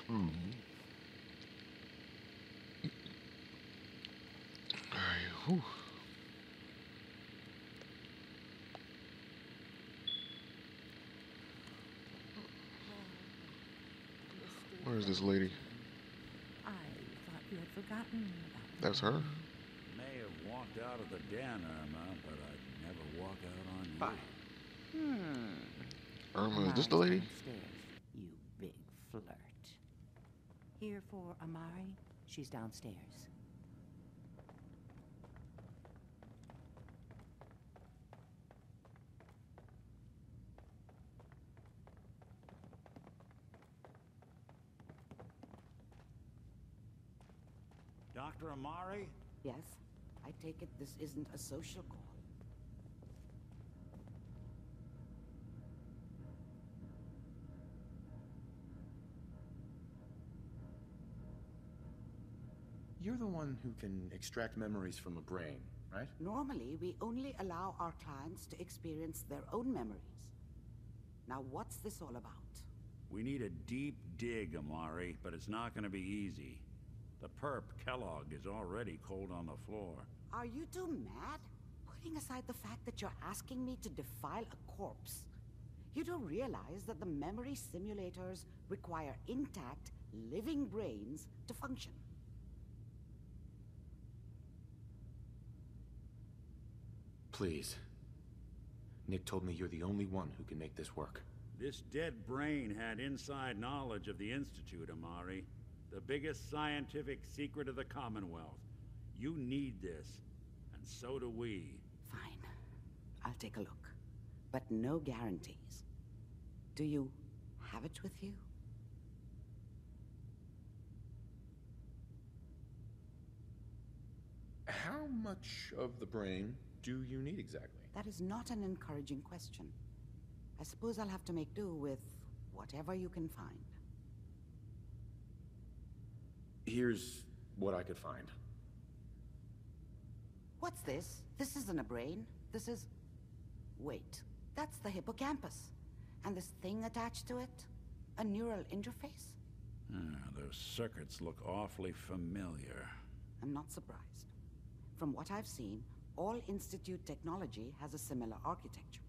Hmm. Alright, whew. Where's this lady? I thought you had forgotten about That's her? May have walked out of the den, Irma, but I'd never walk out on you. Hi. Irma, is this the Amari's lady? downstairs, you big flirt. Here for Amari? She's downstairs. Dr. Amari? Yes? I take it this isn't a social call. You're the one who can extract memories from a brain, right? Normally, we only allow our clients to experience their own memories. Now, what's this all about? We need a deep dig, Amari, but it's not gonna be easy. The perp, Kellogg, is already cold on the floor. Are you two mad? Putting aside the fact that you're asking me to defile a corpse, you don't realize that the memory simulators require intact, living brains to function. Please. Nick told me you're the only one who can make this work. This dead brain had inside knowledge of the Institute, Amari. The biggest scientific secret of the Commonwealth. You need this, and so do we. Fine. I'll take a look. But no guarantees. Do you have it with you? How much of the brain do you need exactly? That is not an encouraging question. I suppose I'll have to make do with whatever you can find. Here's what I could find. What's this? This isn't a brain. This is... Wait. That's the hippocampus. And this thing attached to it? A neural interface? Those circuits look awfully familiar. I'm not surprised. From what I've seen, all Institute technology has a similar architecture.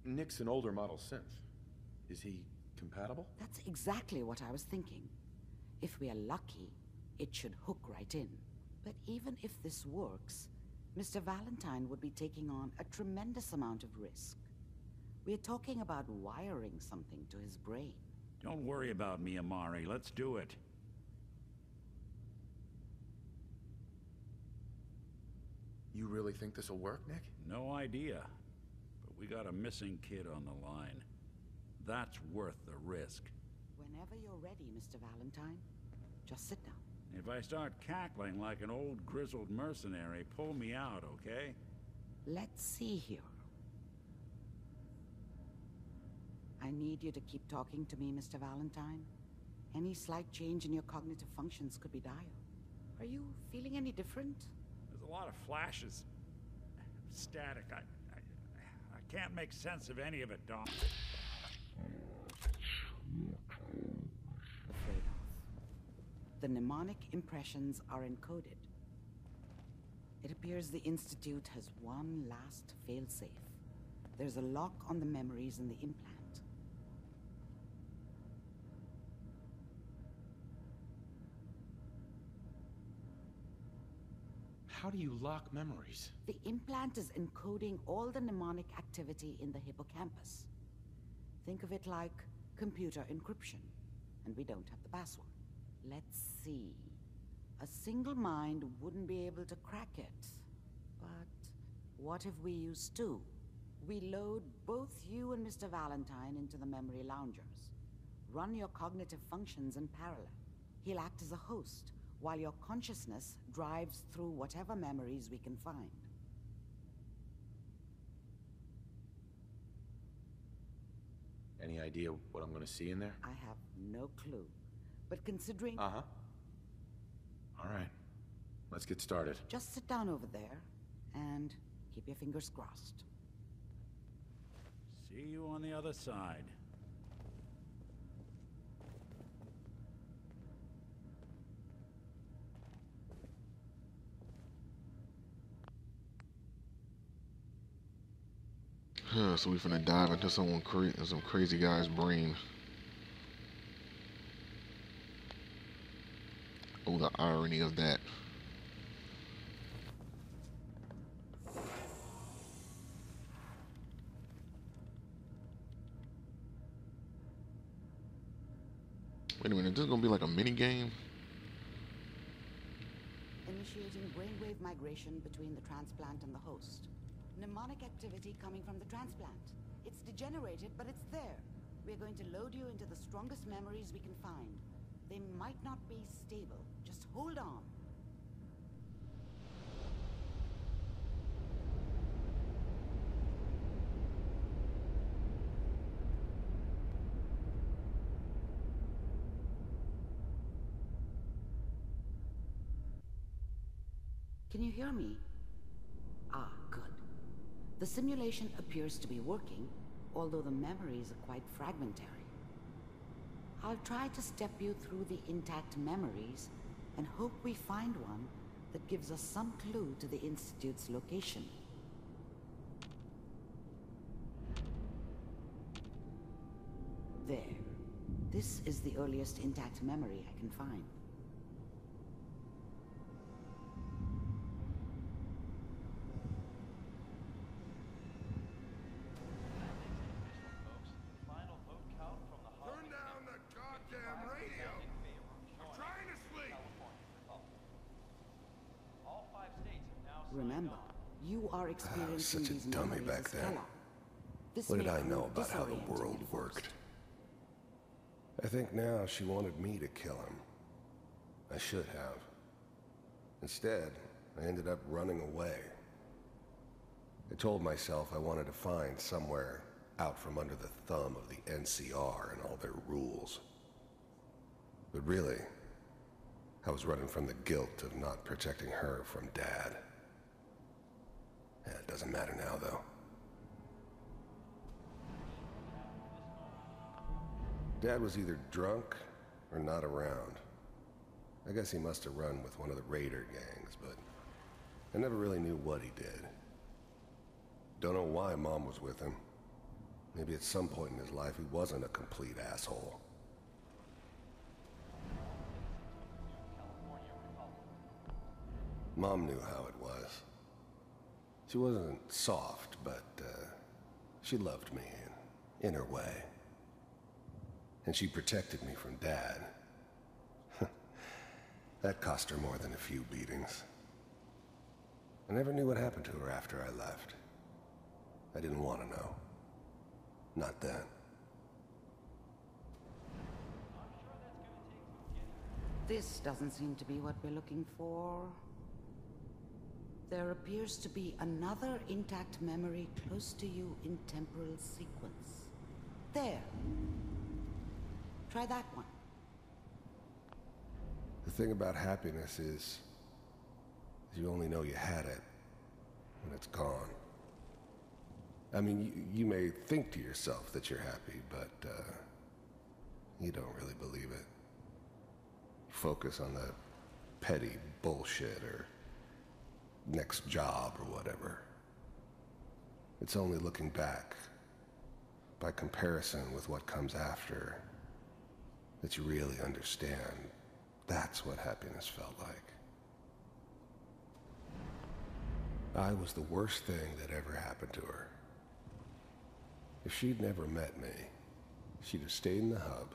Nick's an older model synth. Is he compatible? That's exactly what I was thinking. If we are lucky, it should hook right in. But even if this works, Mr. Valentine would be taking on a tremendous amount of risk. We're talking about wiring something to his brain. Don't worry about me, Amari. Let's do it. You really think this'll work, Nick? No idea. But we got a missing kid on the line. That's worth the risk. Whenever you're ready, Mr. Valentine, just sit down. If I start cackling like an old grizzled mercenary, pull me out, okay? Let's see here. I need you to keep talking to me, Mr. Valentine. Any slight change in your cognitive functions could be dire. Are you feeling any different? There's a lot of flashes. Static. I can't make sense of any of it, Doc. Afraid of. The mnemonic impressions are encoded. It appears the Institute has one last failsafe. There's a lock on the memories in the implant. How do you lock memories? The implant is encoding all the mnemonic activity in the hippocampus. Think of it like computer encryption, and we don't have the password. Let's see. A single mind wouldn't be able to crack it. But what if we use two? We load both you and Mr. Valentine into the memory loungers. Run your cognitive functions in parallel. He'll act as a host, while your consciousness drives through whatever memories we can find. Any idea what I'm gonna see in there? I have no clue. But considering... Uh-huh. All right. Let's get started. Just sit down over there and keep your fingers crossed. See you on the other side. So we finna dive into some crazy guy's brain. Oh, the irony of that. Wait a minute, this is gonna be like a mini game? Initiating brainwave migration between the transplant and the host. Mnemonic activity coming from the transplant. It's degenerated, but it's there. We're going to load you into the strongest memories we can find. They might not be stable. Just hold on. Can you hear me? Ah, good. The simulation appears to be working, although the memories are quite fragmentary. I'll try to step you through the intact memories and hope we find one that gives us some clue to the Institute's location. There. This is the earliest intact memory I can find. Remember, you are experiencing such a these dummy memories back as then. Kellogg. This What did may I know prove about how the disorienting world at worked? first. I think now she wanted me to kill him. I should have. Instead, I ended up running away. I told myself I wanted to find somewhere out from under the thumb of the NCR and all their rules. But really, I was running from the guilt of not protecting her from Dad. Yeah, it doesn't matter now, though. Dad was either drunk or not around. I guess he must have run with one of the raider gangs, but I never really knew what he did. Don't know why Mom was with him. Maybe at some point in his life he wasn't a complete asshole. Mom knew how it was. She wasn't soft, but she loved me in her way. And she protected me from Dad. That cost her more than a few beatings. I never knew what happened to her after I left. I didn't want to know. Not then. This doesn't seem to be what we're looking for. There appears to be another intact memory close to you in temporal sequence. There. Try that one. The thing about happiness is you only know you had it when it's gone. I mean, you may think to yourself that you're happy, but you don't really believe it. You focus on the petty bullshit or next job or whatever. It's only looking back, by comparison with what comes after, that you really understand that's what happiness felt like. I was the worst thing that ever happened to her. If she'd never met me, she'd have stayed in the hub,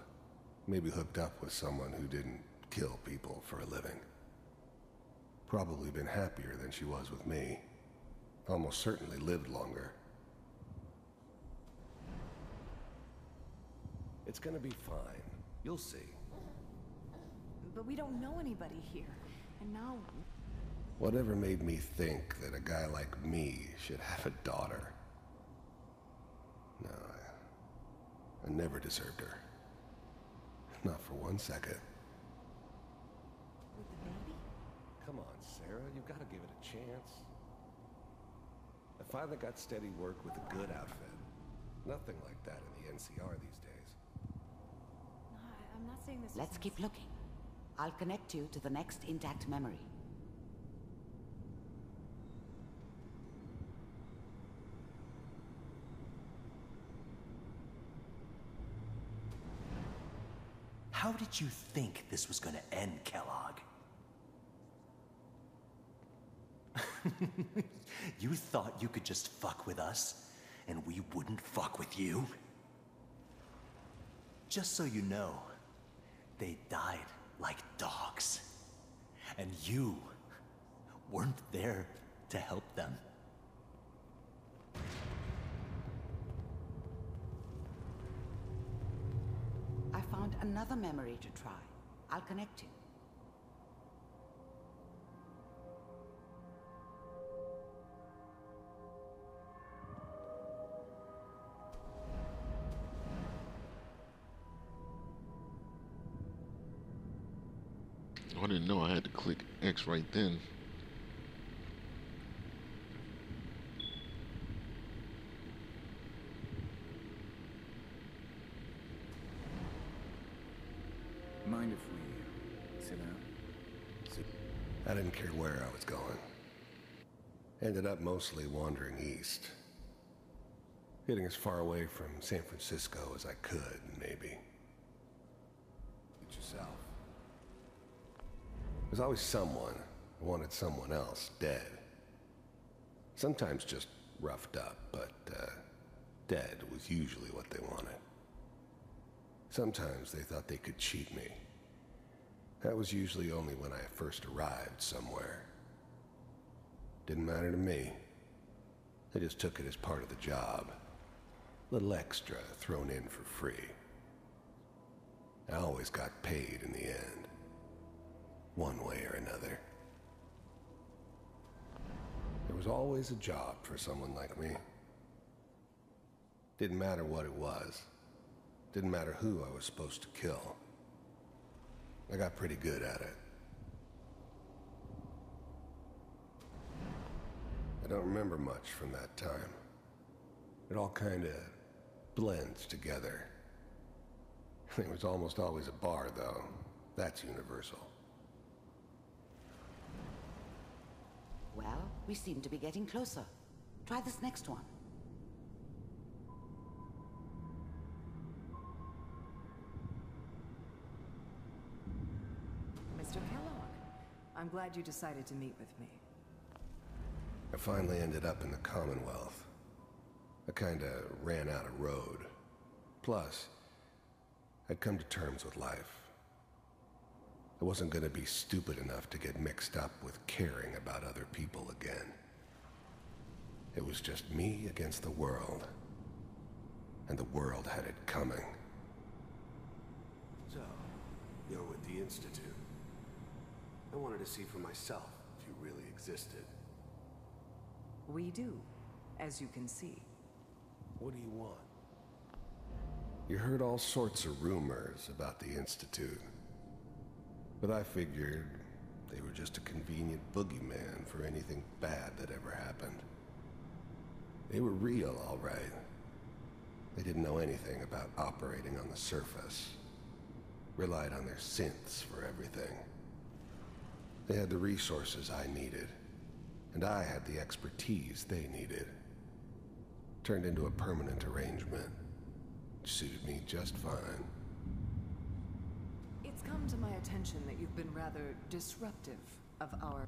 maybe hooked up with someone who didn't kill people for a living. Probably been happier than she was with me. Almost certainly lived longer. It's gonna be fine. You'll see. But we don't know anybody here, and now... Whatever made me think that a guy like me should have a daughter? No, I never deserved her. Not for 1 second. With the baby? Come on, Sarah, you've got to give it a chance. I finally got steady work with a good outfit. Nothing like that in the NCR these days. No, I'm not saying this. Let's keep looking. I'll connect you to the next intact memory. How did you think this was gonna end, Kellogg? You thought you could just fuck with us, and we wouldn't fuck with you? Just so you know, they died like dogs. And you weren't there to help them. I found another memory to try. I'll connect you. I didn't know I had to click X right then. Mind if we sit down? I didn't care where I was going. Ended up mostly wandering east. Getting as far away from San Francisco as I could, maybe. Get yourself. There's always someone who wanted someone else dead. Sometimes just roughed up, but dead was usually what they wanted. Sometimes they thought they could cheat me. That was usually only when I first arrived somewhere. Didn't matter to me. They just took it as part of the job. Little extra thrown in for free. I always got paid in the end. One way or another. There was always a job for someone like me. Didn't matter what it was. Didn't matter who I was supposed to kill. I got pretty good at it. I don't remember much from that time. It all kinda blends together. There was almost always a bar, though. That's universal. Well, we seem to be getting closer. Try this next one. Mr. Kellogg, I'm glad you decided to meet with me. I finally ended up in the Commonwealth. I kinda ran out of road. Plus, I'd come to terms with life. I wasn't gonna be stupid enough to get mixed up with caring about other people again. It was just me against the world. And the world had it coming. So, you're with the Institute. I wanted to see for myself if you really existed. We do, as you can see. What do you want? You heard all sorts of rumors about the Institute. But I figured they were just a convenient boogeyman for anything bad that ever happened. They were real, all right. They didn't know anything about operating on the surface. Relied on their synths for everything. They had the resources I needed, and I had the expertise they needed. Turned into a permanent arrangement. Suited me just fine. It's come to my attention that you've been rather disruptive of our...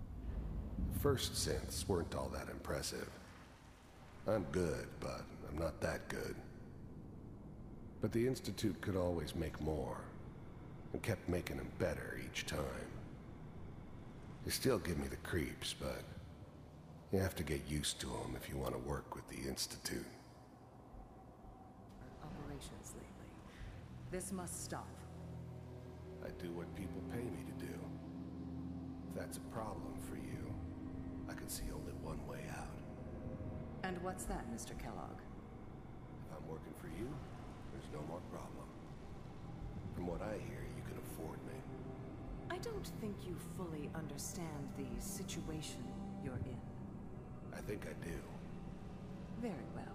First synths weren't all that impressive. I'm good, but I'm not that good. But the Institute could always make more, and kept making them better each time. They still give me the creeps, but you have to get used to them if you want to work with the Institute. operations lately. This must stop. I do what people pay me to do. If that's a problem for you, I can see only one way out. And what's that, Mr. Kellogg? If I'm working for you, there's no more problem. From what I hear, you can afford me. I don't think you fully understand the situation you're in. I think I do. Very well.